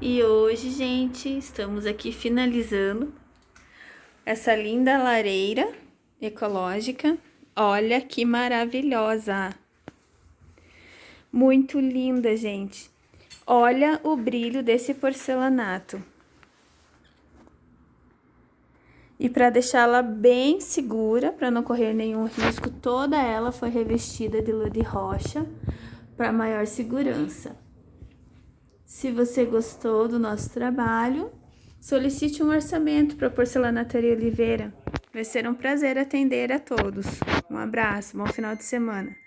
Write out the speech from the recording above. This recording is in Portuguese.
E hoje, gente, estamos aqui finalizando essa linda lareira ecológica. Olha que maravilhosa! Muito linda, gente. Olha o brilho desse porcelanato. E para deixá-la bem segura, para não correr nenhum risco, toda ela foi revestida de lã de rocha para maior segurança. Se você gostou do nosso trabalho, solicite um orçamento para a Porcelanateria Oliveira. Vai ser um prazer atender a todos. Um abraço, bom final de semana.